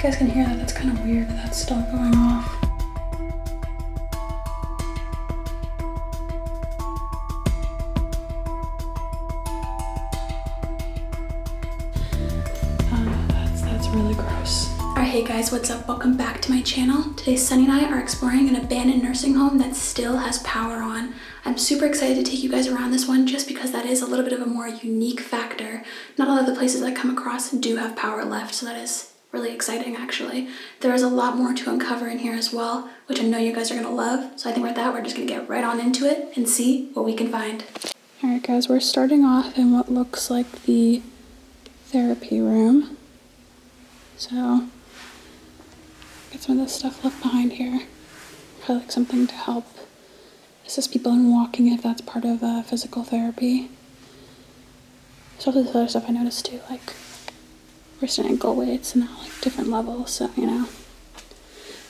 guys can hear that. That's kind of weird that that's still going off. That's really gross. Alright, hey guys, what's up? Welcome back to my channel. Today Sonny and I are exploring an abandoned nursing home that still has power on. I'm super excited to take you guys around this one just because that is a little bit of a more unique factor. Not all of the places I come across do have power left, so that is really exciting actually. There is a lot more to uncover in here as well, which I know you guys are gonna love. So I think with that, we're just gonna get right on into it and see what we can find. Alright guys, we're starting off in what looks like the therapy room. So, get some of this stuff left behind here. Probably like something to help assist people in walking if that's part of physical therapy. So all this other stuff I noticed too, like wrist and ankle weights and like different levels. So, you know,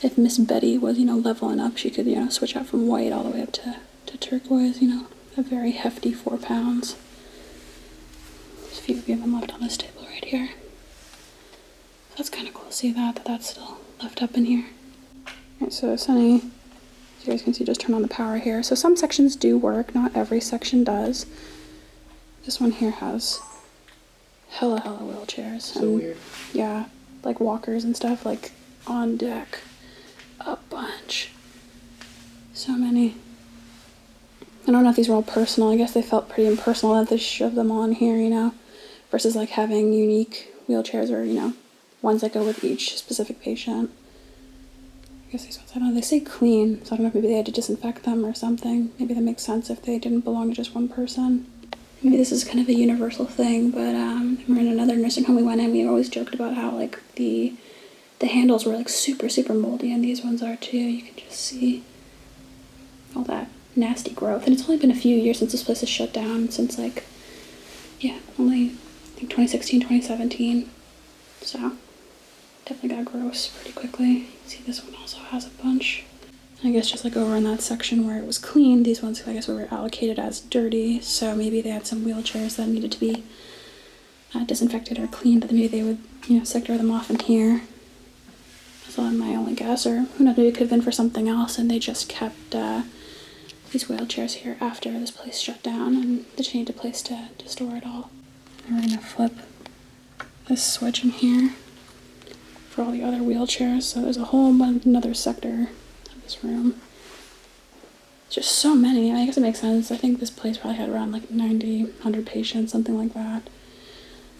if Miss Betty was, you know, leveling up, she could, you know, switch out from white all the way up to turquoise, you know, a very hefty 4 pounds. There's a few of them left on this table right here. That's kind of cool to see that's still left up in here. Alright, so Sonny, as you guys can see, just turned on the power here. So some sections do work, not every section does. This one here has hella wheelchairs. So weird. Yeah, like walkers and stuff, like on deck. A bunch. So many. I don't know if these were all personal. I guess they felt pretty impersonal that they shoved them on here, you know, versus like having unique wheelchairs or, you know, ones that go with each specific patient. I guess these ones, I don't know, they say clean, so I don't know if maybe they had to disinfect them or something. Maybe that makes sense if they didn't belong to just one person. Maybe this is kind of a universal thing, but we're in another nursing home we went in, we always joked about how like the handles were like super moldy, and these ones are too. You can just see all that nasty growth. And it's only been a few years since this place has shut down, since like, yeah, only I think 2016, 2017. So definitely got gross pretty quickly. You can see this one also has a bunch. I guess just like over in that section where it was clean, these ones I guess were allocated as dirty, so maybe they had some wheelchairs that needed to be disinfected or cleaned, but then maybe they would, you know, sector them off in here. That's my only guess, or who knows, maybe it could have been for something else and they just kept these wheelchairs here after this place shut down and they just needed a place to store it all. And we're gonna flip this switch in here for all the other wheelchairs, so there's a whole another sector of this room. Just so many. I guess it makes sense. I think this place probably had around like 90, 100 patients, something like that.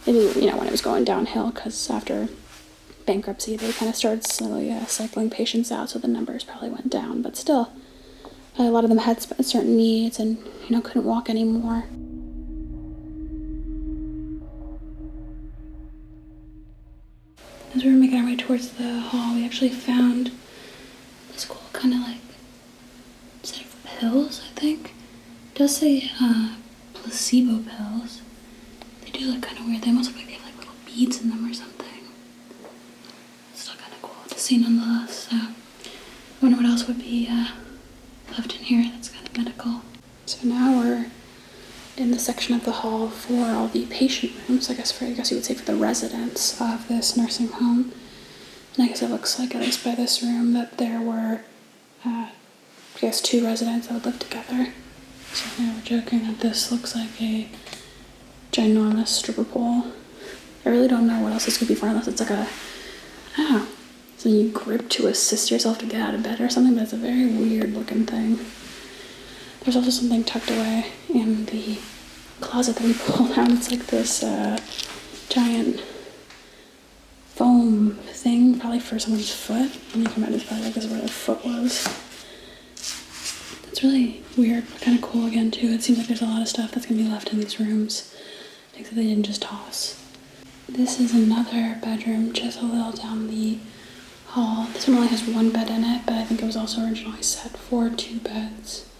Maybe, you know, when it was going downhill, because after bankruptcy they kind of started slowly cycling patients out, so the numbers probably went down, but still a lot of them had certain needs and, you know, couldn't walk anymore. As we were making our way towards the hall, we actually found this cool kind of like set of pills, I think. It does say placebo pills. They do look kind of weird. They almost look like they have like little beads in them or something. It's still kind of cool to see nonetheless. So I wonder what else would be left in here that's kind of medical. So now we're in the section of the hall for all the patient rooms, I guess you would say for the residents of this nursing home. And I guess it looks like, at least by this room, that there were, I guess, 2 residents that would live together. So now we're joking that this looks like a ginormous stripper pole. I really don't know what else this could be for, unless it's like a, I don't know, something you grip to assist yourself to get out of bed or something, but it's a very weird looking thing. There's also something tucked away in the closet that we pulled out. It's like this giant foam thing, probably for someone's foot. And you can imagine it's probably like this is where their foot was. It's really weird, but kind of cool again too. It seems like there's a lot of stuff that's going to be left in these rooms, things that they didn't just toss. This is another bedroom just a little down the hall. This one only has 1 bed in it, but I think it was also originally set for 2 beds.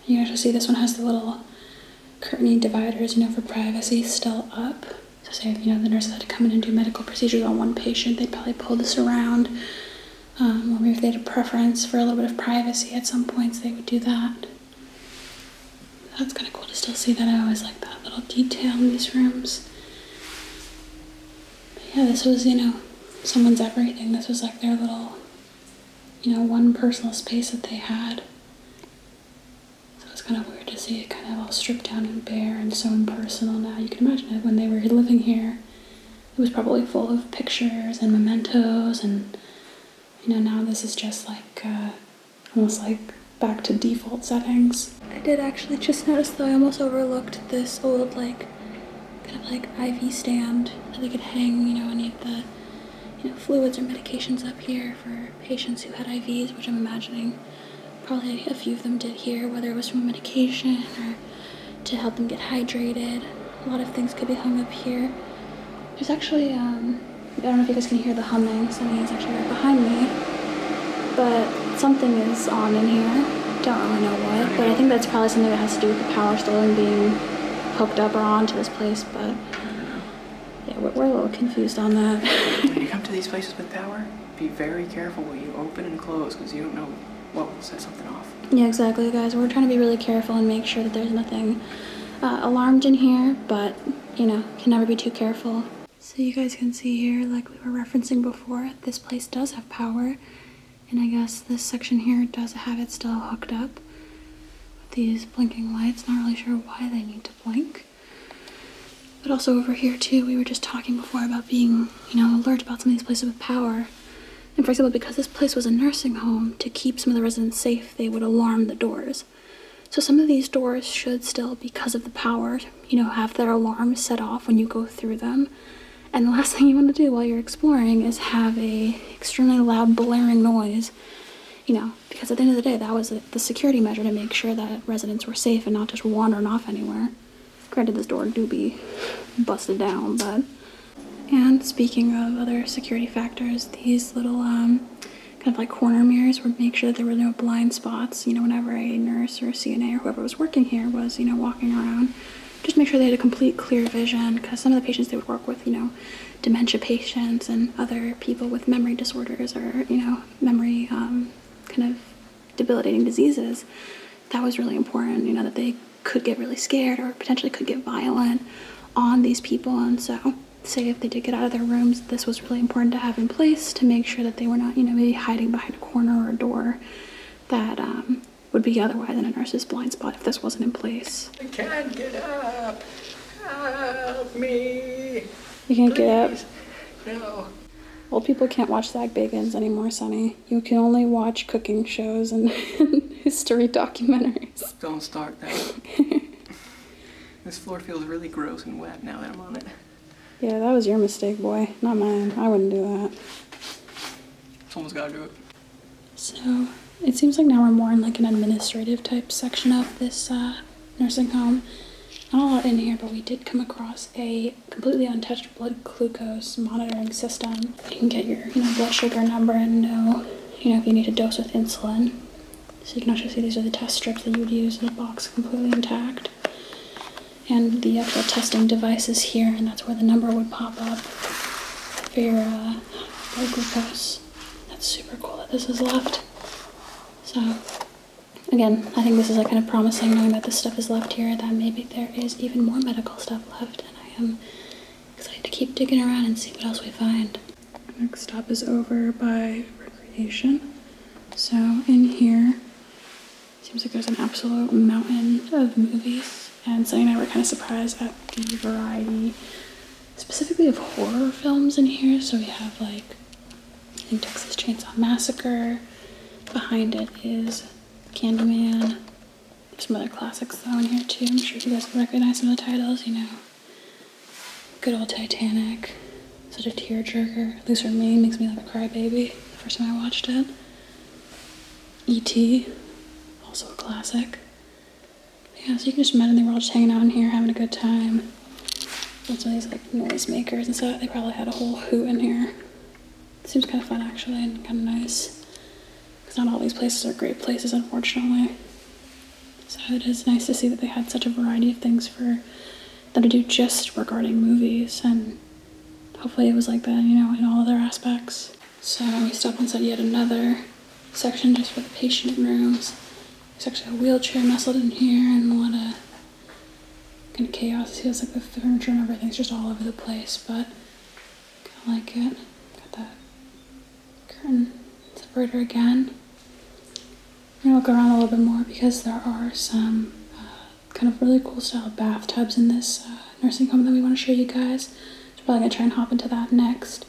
You can actually see this one has the little curtainy dividers, you know, for privacy still up. So say if, you know, the nurses had to come in and do medical procedures on one patient, they'd probably pull this around. Or maybe if they had a preference for a little bit of privacy at some points, they would do that. That's kind of cool to still see that. I always like that little detail in these rooms. But yeah, this was, you know, someone's everything. This was like their little, you know, one personal space that they had. So it's kind of weird to see it kind of all stripped down and bare and so impersonal now. You can imagine it when they were living here. It was probably full of pictures and mementos, and, you know, now this is just like, almost like back to default settings. I did actually just notice, though, I almost overlooked this old, like, kind of like IV stand that they could hang, you know, any of the, you know, fluids or medications up here for patients who had IVs, which I'm imagining probably a few of them did here, whether it was from a medication or to help them get hydrated. A lot of things could be hung up here. There's actually, I don't know if you guys can hear the humming. Sonny is actually right behind me, but something is on in here. Don't really know what, but I think that's probably something that has to do with the power still being hooked up or onto this place, but yeah, we're a little confused on that. When you come to these places with power, be very careful what you open and close, because you don't know what will set something off. Yeah, exactly, guys. We're trying to be really careful and make sure that there's nothing alarmed in here, but, you know, can never be too careful. So you guys can see here, like we were referencing before, this place does have power. And I guess this section here does have it still hooked up with these blinking lights. Not really sure why they need to blink. But also over here too, we were just talking before about being, you know, alert about some of these places with power. And for example, because this place was a nursing home, to keep some of the residents safe, they would alarm the doors. So some of these doors should still, because of the power, you know, have their alarms set off when you go through them. And the last thing you want to do while you're exploring is have a extremely loud blaring noise, you know, because at the end of the day, that was the security measure to make sure that residents were safe and not just wandering off anywhere. Granted, this door do be busted down, but... And speaking of other security factors, these little kind of like corner mirrors would make sure that there were no blind spots, you know, whenever a nurse or a CNA or whoever was working here was, you know, walking around. Just make sure they had a complete clear vision, because some of the patients they would work with, you know, dementia patients and other people with memory disorders or, you know, memory kind of debilitating diseases. That was really important, you know, that they could get really scared or potentially could get violent on these people. And so, say if they did get out of their rooms, this was really important to have in place to make sure that they were not, you know, maybe hiding behind a corner or a door that would be otherwise in a nurse's blind spot if this wasn't in place. I can't get up. Help me. You can't get up? No. Old people can't watch Zach Bagans anymore, Sonny. You can only watch cooking shows and history documentaries. Don't start that. This floor feels really gross and wet now that I'm on it. Yeah, that was your mistake, boy. Not mine. I wouldn't do that. Someone's gotta do it. So, it seems like now we're more in like an administrative type section of this nursing home. Not a lot in here, but we did come across a completely untouched blood glucose monitoring system. You can get your, you know, blood sugar number and know, you know, if you need a dose with insulin. So you can actually see these are the test strips that you would use in the box completely intact. And the actual testing device is here, and that's where the number would pop up for your blood glucose. That's super cool that this is left. So, again, I think this is like kind of promising, knowing that this stuff is left here, that maybe there is even more medical stuff left, and I am excited to keep digging around and see what else we find. Next stop is over by recreation. So in here, seems like there's an absolute mountain of movies, and Sonny and I were kind of surprised at the variety, specifically of horror films in here. So we have like, I think Texas Chainsaw Massacre. Behind it is Candyman. There's some other classics though in here too. I'm sure you guys will recognize some of the titles, you know. Good old Titanic. Such a tearjerker. At least for me, makes me like a crybaby the first time I watched it. E.T. Also a classic. Yeah, so you can just imagine they were all just hanging out in here, having a good time. Lots of these like noisemakers and stuff. They probably had a whole hoot in here. It seems kind of fun actually, and kind of nice. Because not all these places are great places, unfortunately. So it is nice to see that they had such a variety of things for them to do just regarding movies, and hopefully it was like that, you know, in all other aspects. So we stopped inside yet another section just for the patient rooms. There's actually a wheelchair nestled in here, and a lot of kind of chaos. It feels like the furniture and everything's just all over the place, but kind of like it. Got that curtain separator again. I'm gonna look around a little bit more because there are some kind of really cool style bathtubs in this nursing home that we want to show you guys. So probably gonna try and hop into that next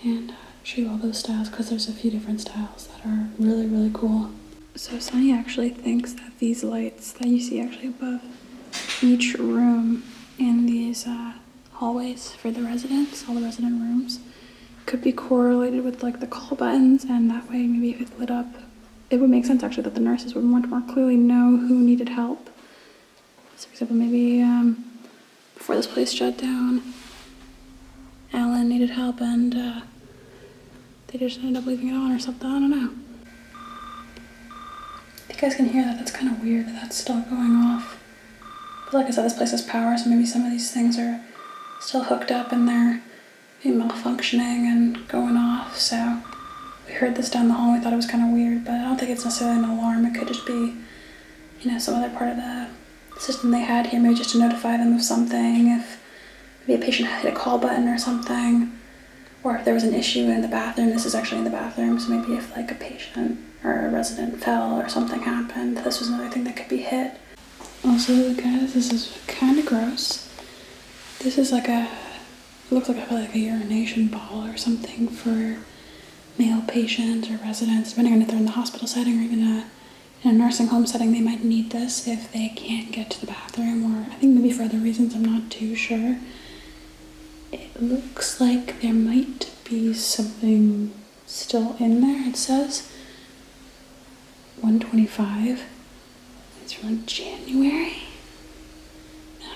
and show you all those styles because there's a few different styles that are really, really cool. So Sonny actually thinks that these lights that you see actually above each room in these hallways for the residents, all the resident rooms, could be correlated with like the call buttons, and that way maybe if it lit up, it would make sense actually that the nurses would much more clearly know who needed help. So for example, maybe before this place shut down, Alan needed help and they just ended up leaving it on or something, I don't know. If you guys can hear that, that's kind of weird that that's still going off. But like I said, this place has power, so maybe some of these things are still hooked up and they're malfunctioning and going off. So we heard this down the hall, we thought it was kind of weird, but I don't think it's necessarily an alarm. It could just be, you know, some other part of the system they had here, maybe just to notify them of something, if maybe a patient hit a call button or something, or if there was an issue in the bathroom. This is actually in the bathroom, so maybe if like a patient or a resident fell or something happened, this was another thing that could be hit. Also, guys, this is kind of gross. This is like it looks like a urination ball or something for male patients or residents, depending on if they're in the hospital setting or even in a nursing home setting. They might need this if they can't get to the bathroom, or I think maybe for other reasons, I'm not too sure. It looks like there might be something still in there. It says 125. It's from like January.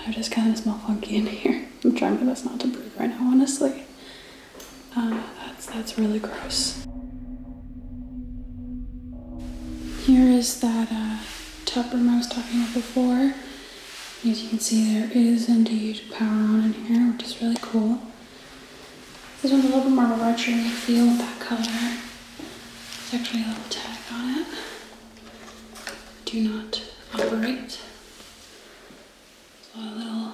I just kind of smell funky in here. I'm trying my best not to breathe right now, honestly. That's really gross. Here is that tub room I was talking about before. As you can see, there is indeed power on in here, which is really cool. This one's a little bit more of a retro feel with that color. There's actually a little tag on it. Do not operate. A lot of little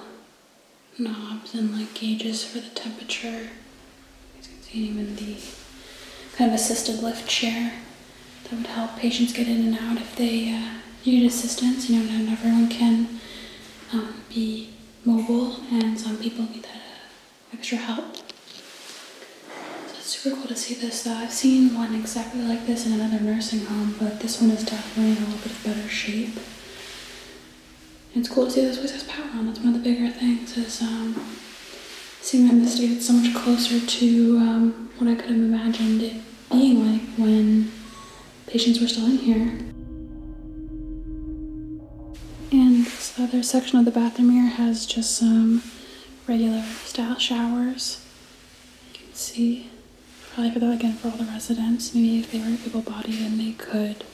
knobs and like gauges for the temperature. As you can see, even the kind of assisted lift chair that would help patients get in and out if they need assistance. You know, not everyone can be mobile, and some people need that extra help. So it's super cool to see this. I've seen one exactly like this in another nursing home, but this one is definitely in a little bit of better shape. And it's cool to see this place has power on. That's one of the bigger things, is seeing this to get so much closer to what I could have imagined it being like when patients were still in here. And this other section of the bathroom here has just some regular style showers. You can see, probably for all the residents. Maybe if they were able-bodied and they could,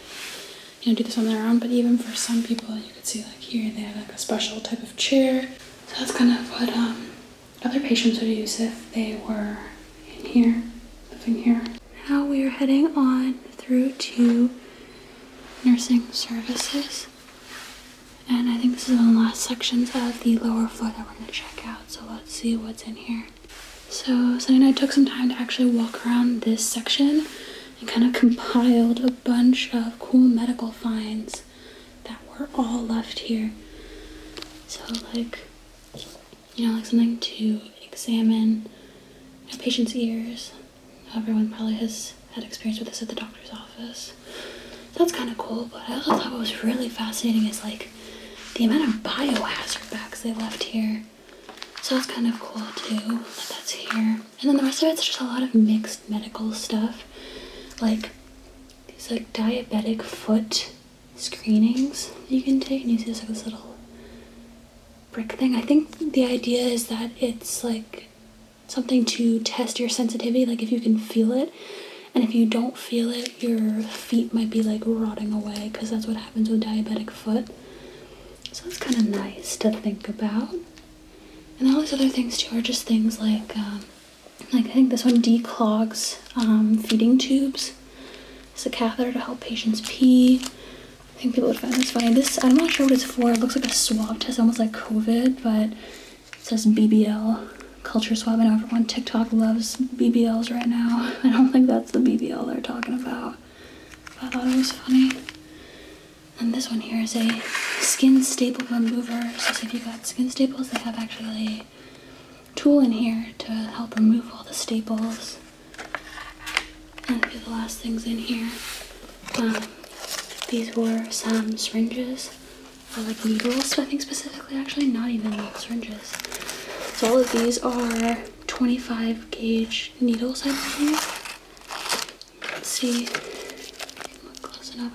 you know, do this on their own. But even for some people, you could see like here they have like a special type of chair. So that's kind of what other patients would use if they were in here, living here. Now we are heading on through to nursing services. And I think this is one of the last sections of the lower floor that we're going to check out. So let's see what's in here. So Sonny and I took some time to actually walk around this section and kind of compiled a bunch of cool medical finds that were all left here. So like, you know, like something to examine a patient's ears. Everyone probably has had experience with this at the doctor's office. So that's kind of cool, but I also thought what was really fascinating is like the amount of biohazard bags they left here. So that's kind of cool too, that that's here. And then the rest of it's just a lot of mixed medical stuff. Like these like diabetic foot screenings you can take, and you see this like this little brick thing. I think the idea is that it's like something to test your sensitivity, like if you can feel it. And if you don't feel it, your feet might be like rotting away, because that's what happens with diabetic foot. So it's kind of nice to think about. And all these other things too are just things like I think this one declogs feeding tubes. It's a catheter to help patients pee. I think people would find this funny. This, I'm not sure what it's for. It looks like a swab test, almost like COVID, but it says BBL, culture swab. I know everyone TikTok loves BBLs right now. I don't think that's the BBL they're talking about, but I thought it was funny. And this one here is a skin staple remover. So if you've got skin staples, they have actually a tool in here to help remove all the staples. And that'll be the last things in here. These were some syringes, or like needles, I think specifically, actually, not even syringes. So all of these are 25 gauge needles, I believe. Let's see, look close enough.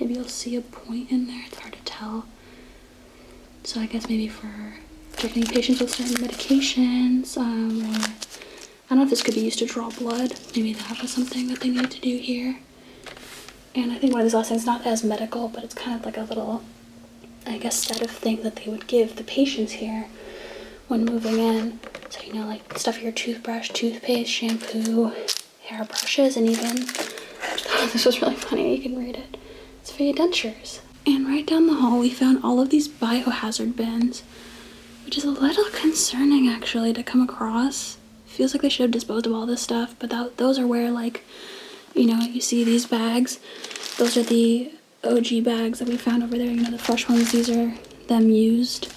Maybe you'll see a point in there, it's hard to tell. So I guess maybe for treating patients with certain medications, or I don't know if this could be used to draw blood. Maybe that was something that they needed to do here. And I think one of these last things, not as medical, but it's kind of like a little, I guess, set of things that they would give the patients here when moving in. So, you know, like stuff for your toothbrush, toothpaste, shampoo, hairbrushes, and even, this was really funny, you can read it. It's for your dentures. And right down the hall, we found all of these biohazard bins, which is a little concerning, actually, to come across. Feels like they should have disposed of all this stuff, but those are where, like, you know, you see these bags. Those are the OG bags that we found over there. You know, the fresh ones. These are them used.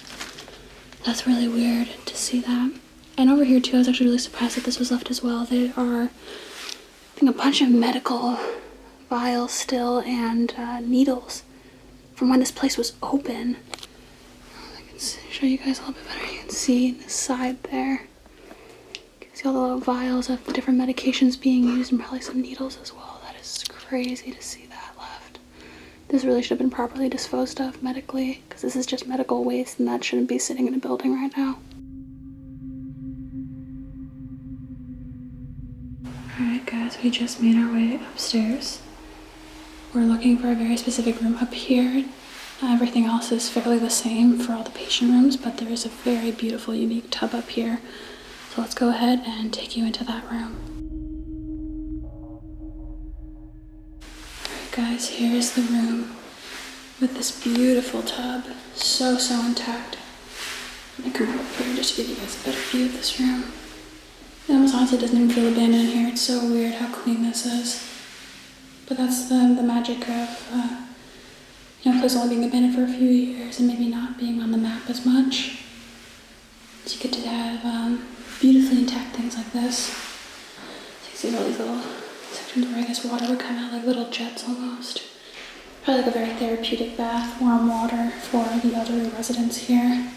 That's really weird to see that. And over here, too, I was actually really surprised that this was left as well. There are, I think, a bunch of medical vials still and needles from when this place was open. I can show you guys a little bit better. You can see the side there. See all the little vials of the different medications being used and probably some needles as well. That is crazy to see that left. This really should have been properly disposed of medically, because this is just medical waste and that shouldn't be sitting in a building right now. Alright guys, we just made our way upstairs. We're looking for a very specific room up here. Everything else is fairly the same for all the patient rooms, but there is a very beautiful, unique tub up here. So let's go ahead and take you into that room. Alright guys, here's the room with this beautiful tub. So intact. I'm gonna come up here just to give you guys a better view of this room. It almost honestly doesn't even feel abandoned in here. It's so weird how clean this is. But that's the magic of you know, a place only being abandoned for a few years and maybe not being on the map as much. So you get to have beautifully intact things like this. So you see all these little sections where I guess water would come out like little jets almost. Probably like a very therapeutic bath, warm water for the elderly residents here.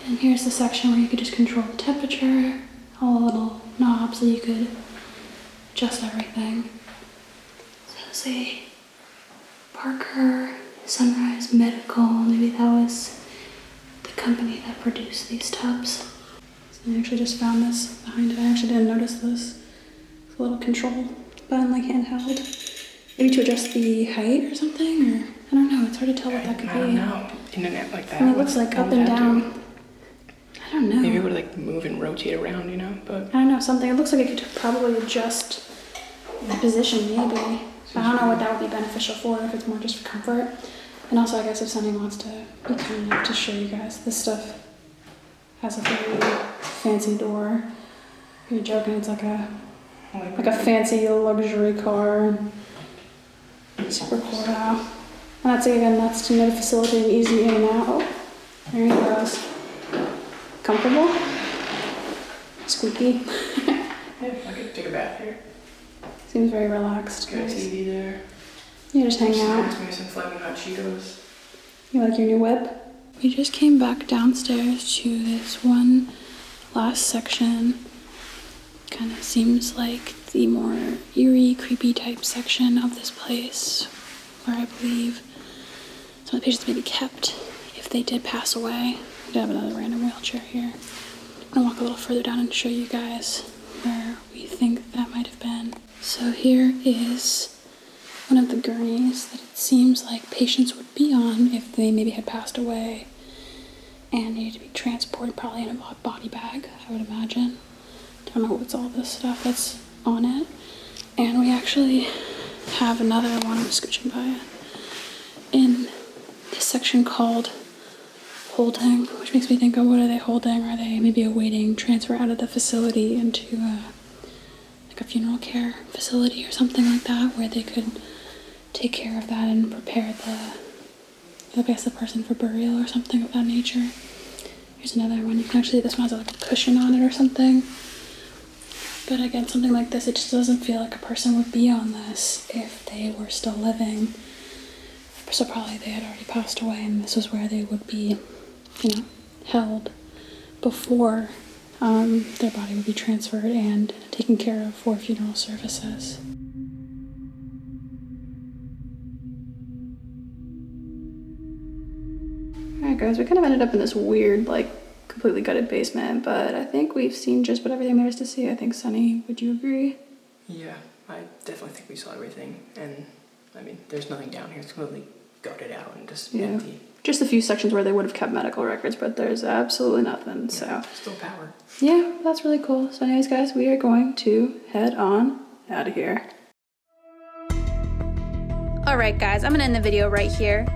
And here's the section where you could just control the temperature, all the little knobs that you could adjust everything. So let's see, Parker Sunrise Medical, maybe that was the company that produced these tubs. So I actually just found this behind it. I actually didn't notice this. It's a little control button, like handheld. Maybe to adjust the height or something, or I don't know. It's hard to tell what that could be. I don't know. Internet like that. I mean, it looks like up and down. I don't know. Maybe it would like move and rotate around, you know, but I don't know, something. It looks like it could probably adjust the position, maybe. But I don't know what that would be beneficial for, if it's more just for comfort. And also, I guess if Sonny wants to be kind enough to show you guys, this stuff has a very fancy door. You're joking, it's like a fancy luxury car. Super cool now. And that's to you know, facilitate an easy in and out. There he goes. Comfortable? Squeaky. yeah, I could take a bath here. Seems very relaxed. Got a TV there. You just hang out. Maybe some Flaming Hot Cheetos. You like your new whip? We just came back downstairs to this one last section. Kind of seems like the more eerie, creepy type section of this place, where I believe some of the patients may be kept if they did pass away. We do have another random wheelchair here. I'm gonna walk a little further down and show you guys where we think that might have been. So here is one of the gurneys that it seems like patients would be on if they maybe had passed away and needed to be transported, probably in a body bag, I would imagine. Don't know what's all this stuff that's on it. And we actually have another one, I'm scooching by it, in this section called holding, which makes me think, oh, what are they holding? Are they maybe awaiting transfer out of the facility into like a funeral care facility or something like that, where they could take care of that and prepare I guess the person for burial or something of that nature. Here's another one. You can actually, this one has like a cushion on it or something. But again, something like this, it just doesn't feel like a person would be on this if they were still living. So probably they had already passed away, and this was where they would be, you know, held before their body would be transferred and taken care of for funeral services. Alright guys, we kind of ended up in this weird, like, completely gutted basement, but I think we've seen just about everything there is to see. I think, Sonny, would you agree? Yeah, I definitely think we saw everything, and I mean, there's nothing down here. It's completely gutted out and just empty. Just a few sections where they would have kept medical records, but there's absolutely nothing, yeah, so. Still power. Yeah, that's really cool. So anyways, guys, we are going to head on out of here. Alright guys, I'm gonna end the video right here.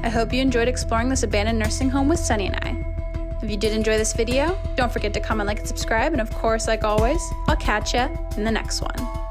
I hope you enjoyed exploring this abandoned nursing home with Sonny and I. If you did enjoy this video, don't forget to comment, like, and subscribe, and of course, like always, I'll catch ya in the next one.